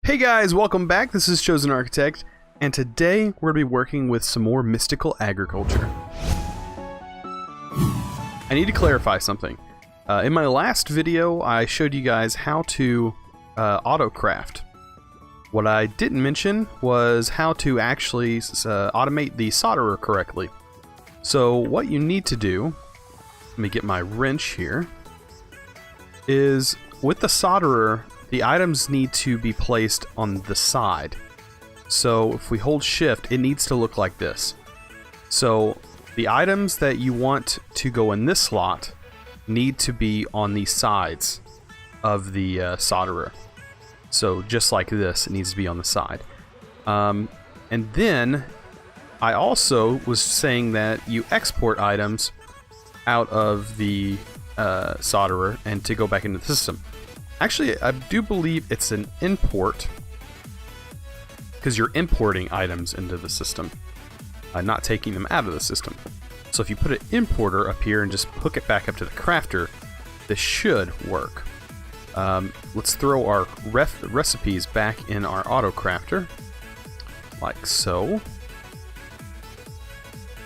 Hey guys, welcome back. This is Chosen Architect, and today we're going to be working with some more mystical agriculture. I need to clarify something. In my last video, I showed you guys how to auto-craft. What I didn't mention was how to actually automate the solderer correctly. So what you need to do, let me get my wrench here, is with the solderer, the items need to be placed on the side. So if we hold shift, it needs to look like this. So the items that you want to go in this slot need to be on the sides of the solderer. So just like this, it needs to be on the side. And then I also was saying that you export items out of the solderer and to go back into the system. Actually, I do believe it's an import, because you're importing items into the system, not taking them out of the system. So if you put an importer up here and just hook it back up to the crafter, this should work. Let's throw our recipes back in our auto crafter, like so.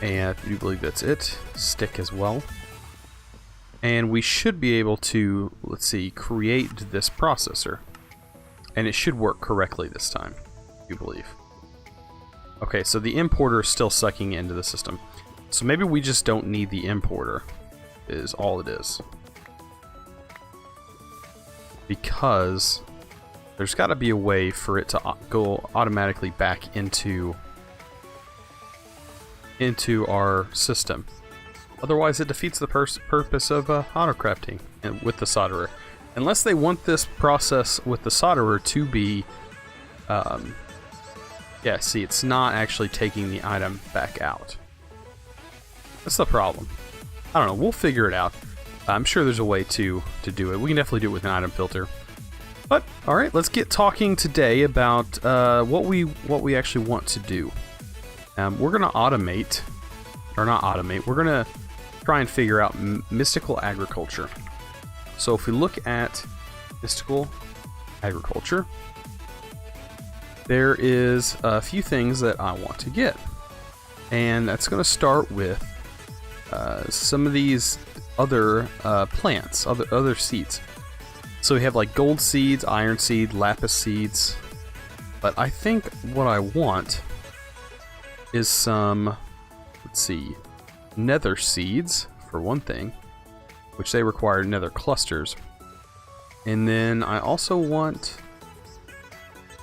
And I do believe that's it. Stick as well. And we should be able to, let's see, create this processor. And it should work correctly this time, I do believe. Okay, so the importer is still sucking into the system. So maybe we just don't need the importer, is all it is. Because there's got to be a way for it to go automatically back into our system. Otherwise, it defeats the purpose of auto-crafting with the solderer. Unless they want this process with the solderer to be... yeah, see, it's not actually taking the item back out. That's the problem. I don't know, we'll figure it out. I'm sure there's a way to do it. We can definitely do it with an item filter. But, alright, let's get talking today about what we actually want to do. We're going to automate, or not automate, we're going to try and figure out mystical agriculture. So if we look at mystical agriculture, there is a few things that I want to get. And that's going to start with some of these other plants, other seeds. So we have like gold seeds, iron seed, lapis seeds. But I think what I want is some, let's see, nether seeds, for one thing, which they require nether clusters. And then I also want,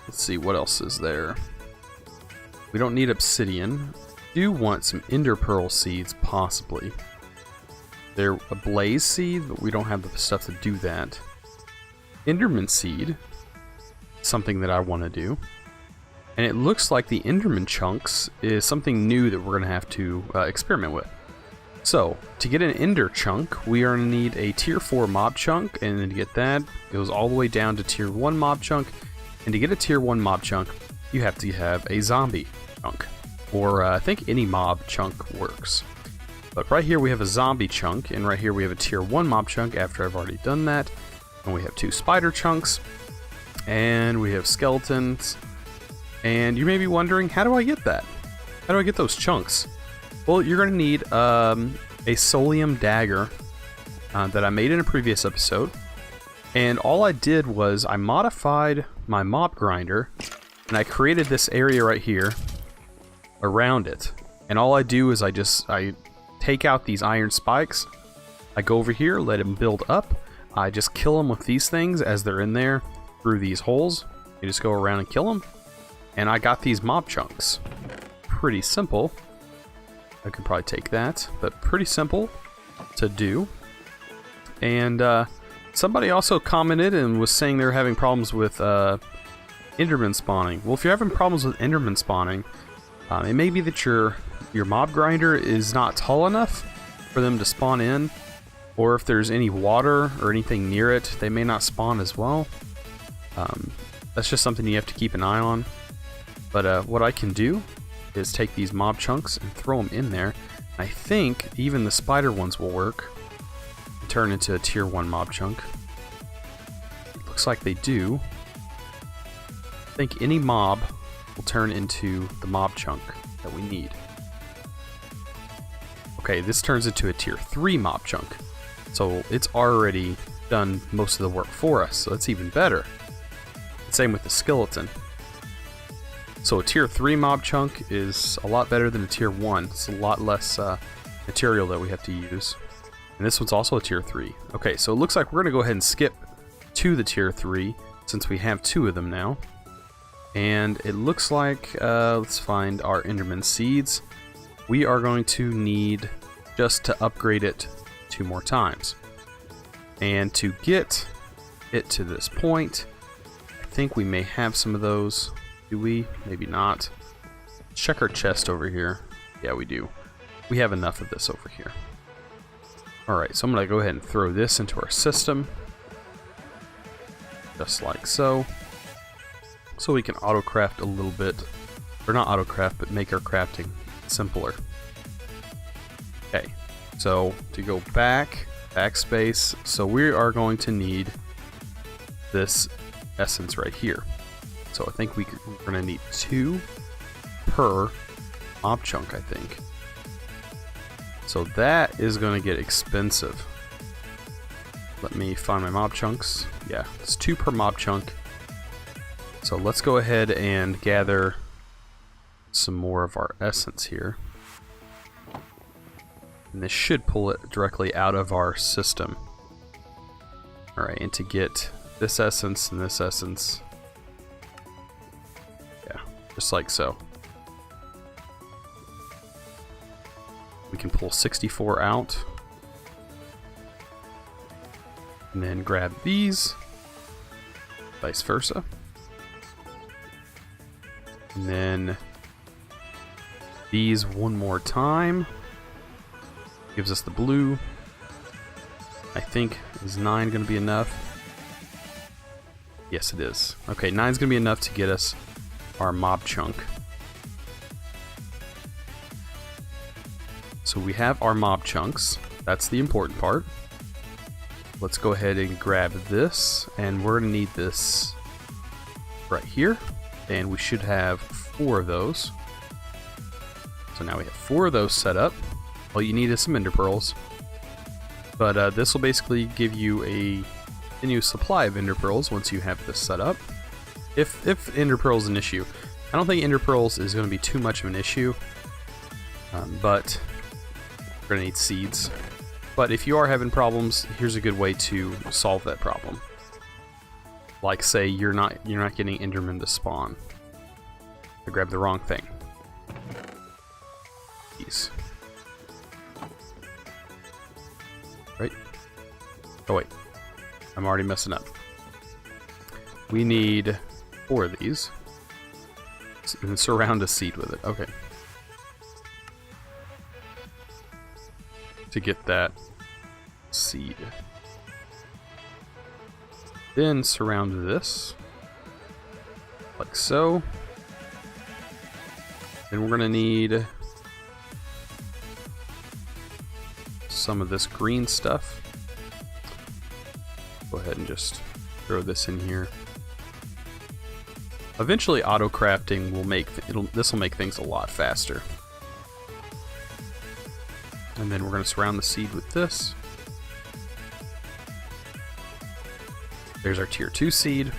let's see, what else is there? We don't need obsidian. Do want some ender pearl seeds, possibly. They're a blaze seed, but we don't have the stuff to do that. Enderman Seed, something that I want to do. And it looks like the Enderman chunks is something new that we're going to have to experiment with. So, to get an ender chunk, we are going to need a tier 4 mob chunk, and then to get that, it goes all the way down to tier 1 mob chunk. And to get a tier 1 mob chunk, you have to have a zombie chunk. Or I think any mob chunk works. But right here we have a zombie chunk, and right here we have a tier 1 mob chunk after I've already done that. And we have 2 spider chunks, and we have skeletons. And you may be wondering, how do I get that? How do I get those chunks? Well, you're going to need a Solium Dagger that I made in a previous episode. And all I did was I modified my mob grinder, and I created this area right here around it. And all I do is I take out these iron spikes. I go over here, let them build up. I just kill them with these things as they're in there through these holes. You just go around and kill them. And I got these mob chunks. Pretty simple. I could probably take that, but pretty simple to do. And somebody also commented and was saying they were having problems with Enderman spawning. Well, if you're having problems with Enderman spawning, it may be that your mob grinder is not tall enough for them to spawn in, or if there's any water or anything near it, they may not spawn as well. That's just something you have to keep an eye on. But what I can do is take these mob chunks and throw them in there. I think even the spider ones will work. Turn into a tier 1 mob chunk. Looks like they do. think any mob will turn into the mob chunk that we need. Okay, this turns into a tier 3 mob chunk. So it's already done most of the work for us, so that's even better. Same with the skeleton. So a tier 3 mob chunk is a lot better than a tier 1. It's a lot less material that we have to use. And this one's also a tier 3. Okay, so it looks like we're going to go ahead and skip to the tier 3 since we have 2 of them now. And it looks like, let's find our Enderman Seeds. We are going to need just to upgrade it 2 more times. And to get it to this point, I think we may have some of those. Do we? Maybe not. Let's check our chest over here. Yeah, we do. We have enough of this over here. Alright, so I'm going to go ahead and throw this into our system. Just like so. So we can auto-craft a little bit. Or not auto-craft, but make our crafting simpler. Okay, so to go backspace, so we are going to need this essence right here. So I think we're going to need 2 per mob chunk, I think. So that is going to get expensive. Let me find my mob chunks. Yeah, it's 2 per mob chunk. So let's go ahead and gather some more of our essence here. And this should pull it directly out of our system. Alright, and to get this essence and this essence. Yeah, just like so. We can pull 64 out. And then grab these. Vice versa. And then these one more time. Gives us the blue. I think, is 9 going to be enough? Yes, it is. Okay, 9 is going to be enough to get us our mob chunk. So we have our mob chunks. That's the important part. Let's go ahead and grab this, and we're going to need this right here. And we should have 4 of those. So now we have 4 of those set up. All you need is some ender pearls. But this will basically give you a continuous supply of ender pearls once you have this set up. If ender pearls is an issue. I don't think ender pearls is going to be too much of an issue. But we're going to need seeds. But if you are having problems, here's a good way to solve that problem. Like, say you're not getting endermen to spawn. I grabbed the wrong thing. These. Right? Oh wait, I'm already messing up. We need 4 of these. And surround a seed with it. Okay. To get that seed. Then surround this, like so. Then we're going to need some of this green stuff. Go ahead and just throw this in here. Eventually, auto crafting will make this will make things a lot faster. And then we're going to surround the seed with this. There's our tier 2 seed.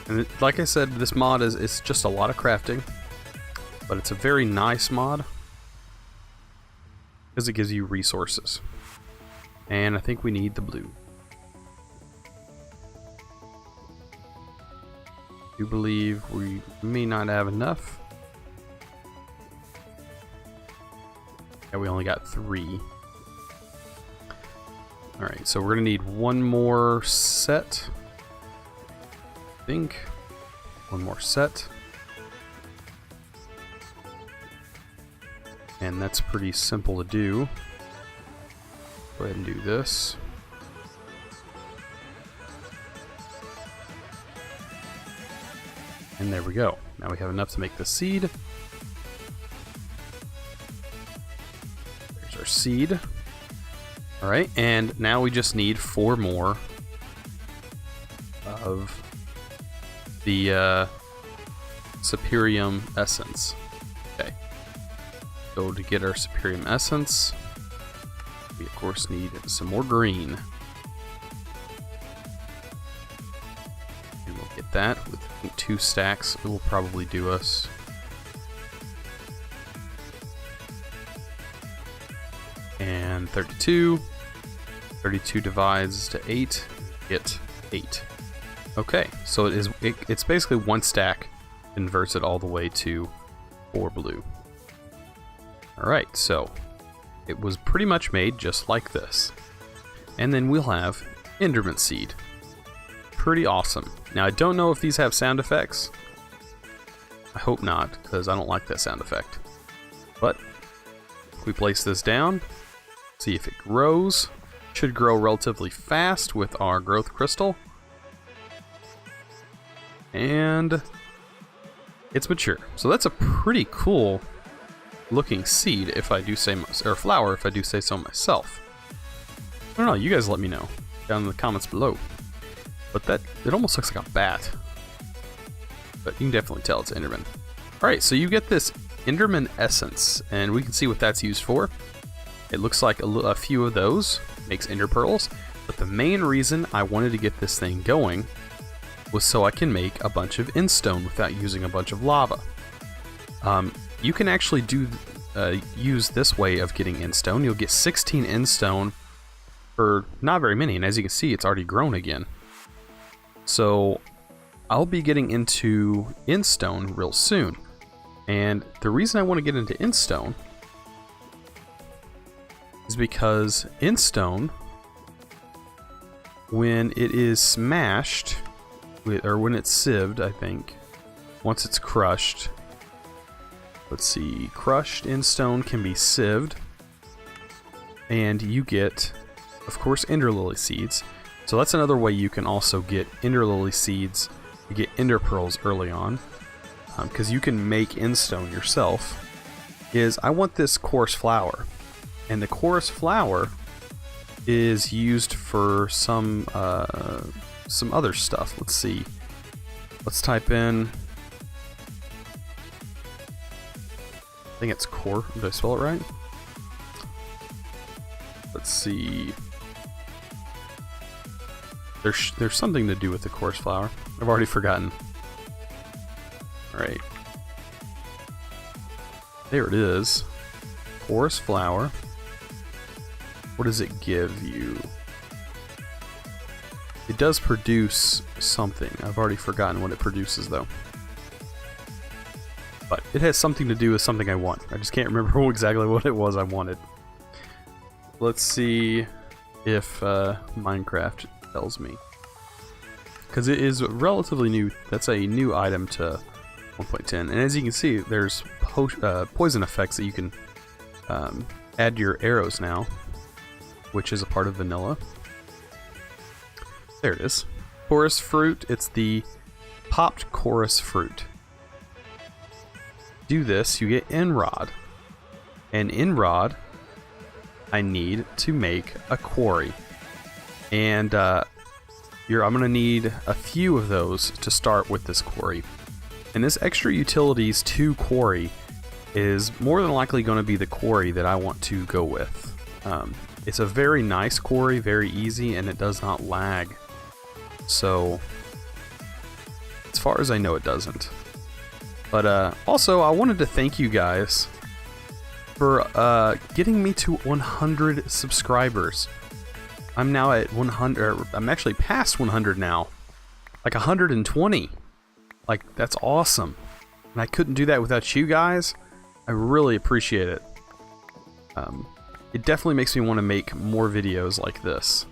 And like I said, this mod it's just a lot of crafting. But it's a very nice mod. Because it gives you resources. And I think we need the blue. I do believe we may not have enough. Yeah, we only got 3. Alright, so we're going to need 1 more set. I think. 1 more set. And that's pretty simple to do. Go ahead and do this. And there we go. Now we have enough to make the seed. There's our seed. Alright, and now we just need 4 more of the Superium Essence. Okay. So to get our Superium Essence, we of course need some more green. And we'll get that with, I think, 2 stacks. It will probably do us. And 32. 32 divides to 8. Get 8. Okay, so it's basically 1 stack inverts it all the way to 4 blue. Alright, so it was pretty much made just like this. And then we'll have Enderman Seed. Pretty awesome. Now I don't know if these have sound effects. I hope not, because I don't like that sound effect. But if we place this down, see if it grows. Should grow relatively fast with our growth crystal. And it's mature. So that's a pretty cool looking seed, if I do say, or flower, if I do say so myself. I don't know, you guys let me know down in the comments below. But it almost looks like a bat. But you can definitely tell it's Enderman. Alright, so you get this Enderman Essence, and we can see what that's used for. It looks like a few of those makes ender pearls, but the main reason I wanted to get this thing going was so I can make a bunch of endstone without using a bunch of lava. You can actually use this way of getting endstone. You'll get 16 endstone for not very many, and as you can see, it's already grown again. So I'll be getting into endstone real soon, and the reason I want to get into endstone is because endstone, when it is smashed, or when it's sieved, I think, once it's crushed, let's see, crushed endstone can be sieved, and you get, of course, ender lily seeds. So that's another way you can also get ender lily seeds to get ender pearls early on, because you can make endstone yourself. Is I want this coarse flour, and the coarse flour is used for some other stuff. Let's see. Let's type in. I think it's core. Did I spell it right? Let's see. There's something to do with the coarse flour. I've already forgotten. Alright. There it is. Coarse flour. What does it give you? It does produce something. I've already forgotten what it produces though. But it has something to do with something I want. I just can't remember exactly what it was I wanted. Let's see if Minecraft tells me. Because it is relatively new. That's a new item to 1.10. And as you can see, there's poison effects that you can add to your arrows now, which is a part of vanilla. There it is. Chorus fruit. It's the popped chorus fruit. Do this, you get Enrod. And Enrod, I need to make a quarry. And I'm going to need a few of those to start with this quarry. And this extra utilities 2 quarry is more than likely going to be the quarry that I want to go with. It's a very nice quarry, very easy, and it does not lag. So, as far as I know, it doesn't. But also, I wanted to thank you guys for getting me to 100 subscribers. I'm now at 100. I'm actually past 100 now. Like 120. Like, that's awesome. And I couldn't do that without you guys. I really appreciate it. It definitely makes me want to make more videos like this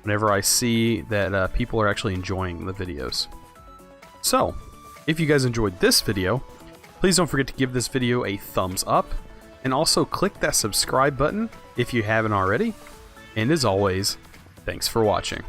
whenever I see that people are actually enjoying the videos. So, if you guys enjoyed this video, please don't forget to give this video a thumbs up, and also click that subscribe button if you haven't already. And as always, thanks for watching.